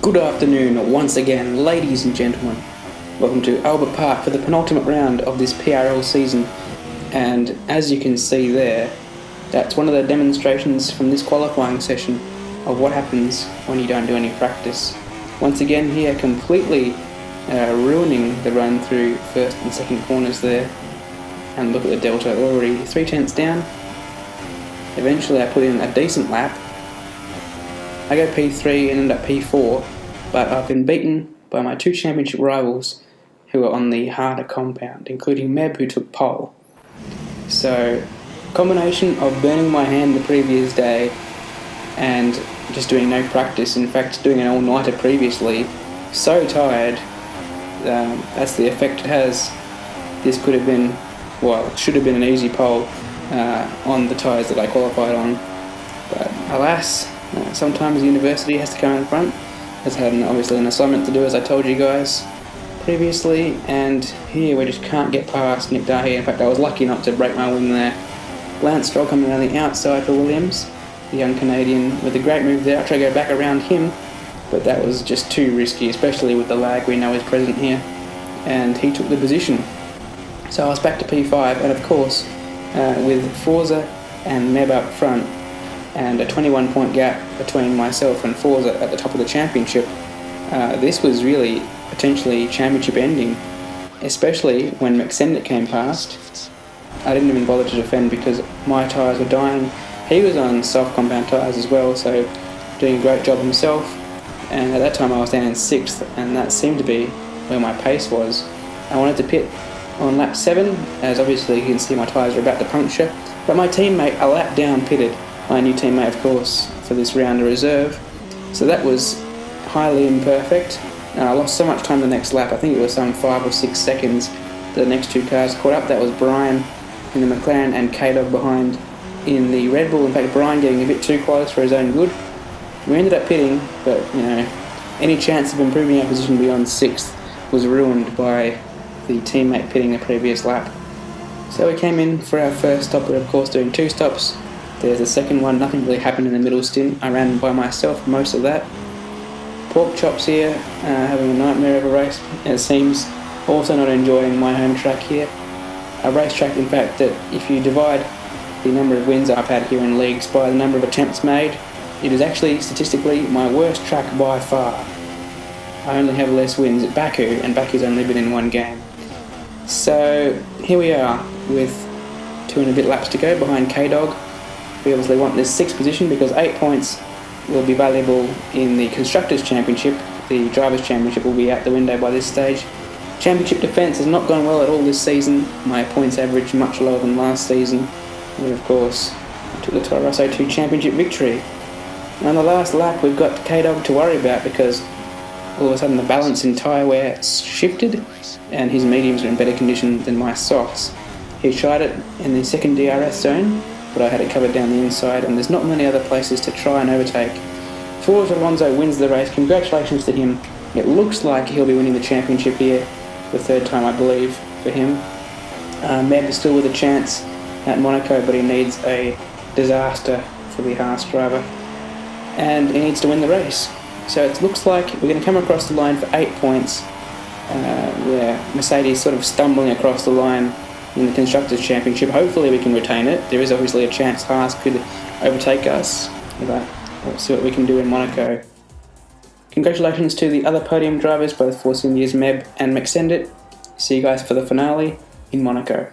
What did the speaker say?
Good afternoon once again, ladies and gentlemen. Welcome to Albert Park for the penultimate round of this PRL season. And as you can see there, that's one of the demonstrations from this qualifying session of what happens when you don't do any practice. Once again here, completely ruining the run through first and second corners there. And look at the delta, already 3/10 down. Eventually I put in a decent lap. I go P3 and end up P4, but I've been beaten by my two championship rivals who are on the harder compound, including Meb, who took pole. So, combination of burning my hand the previous day and just doing no practice, in fact doing an all-nighter previously, so tired, that's the effect it has. This could have been, well, it should have been an easy pole on the tyres that I qualified on, but alas, sometimes the university has to come in front. Has had obviously an assignment to do, as I told you guys previously, and here we just can't get past Nick Dahy. In fact, I was lucky not to break my wing there. Lance Stroll coming around the outside for Williams, the young Canadian, with a great move there. I tried to go back around him, but that was just too risky, especially with the lag we know is present here, and he took the position. So I was back to P5, and of course, with Forza and Meb up front, and a 21-point gap between myself and Forza at the top of the championship, this was really potentially championship ending, especially when McSendit came past. I didn't even bother to defend because my tyres were dying. He was on soft compound tyres as well, so doing a great job himself, and at that time I was down in 6th, and that seemed to be where my pace was. I wanted to pit on lap 7, as obviously you can see my tyres are about to puncture, but my teammate a lap down pitted. My new teammate, of course, for this round of reserve. So that was highly imperfect. I lost so much time the next lap. I think it was some 5 or 6 seconds. The next two cars caught up. That was Brian in the McLaren and K-Dog behind in the Red Bull. In fact, Brian getting a bit too close for his own good. We ended up pitting, but any chance of improving our position beyond 6th was ruined by the teammate pitting the previous lap. So we came in for our first stop. We're of course doing 2 stops. There's a second one, nothing really happened in the middle stint. I ran by myself most of that. Pork chops here, having a nightmare of a race, it seems. Also not enjoying my home track here. A racetrack, in fact, that if you divide the number of wins I've had here in leagues by the number of attempts made, it is actually statistically my worst track by far. I only have less wins at Baku, and Baku's only been in 1 game. So here we are with 2 and a bit laps to go behind K-Dog. We obviously want this 6th position because 8 points will be valuable in the Constructors' Championship. The Drivers' Championship will be out the window by this stage. Championship defence has not gone well at all this season. My points average much lower than last season. And of course, I took the Toro Rosso 2 Championship victory. And on the last lap, we've got K-Dog to worry about because all of a sudden the balance in tyre wear shifted and his mediums are in better condition than my softs. He tried it in the second DRS zone, but I had it covered down the inside, and there's not many other places to try and overtake. Forza Alonso wins the race. Congratulations to him. It looks like he'll be winning the championship here, the 3rd time I believe for him. Meb is still with a chance at Monaco, but he needs a disaster for the Haas driver, and he needs to win the race. So it looks like we're going to come across the line for 8 points. Mercedes sort of stumbling across the line in the Constructors' Championship. Hopefully we can retain it. There is obviously a chance Haas could overtake us, but we'll see what we can do in Monaco. Congratulations to the other podium drivers, both Force India's Meb and McSendit. See you guys for the finale in Monaco.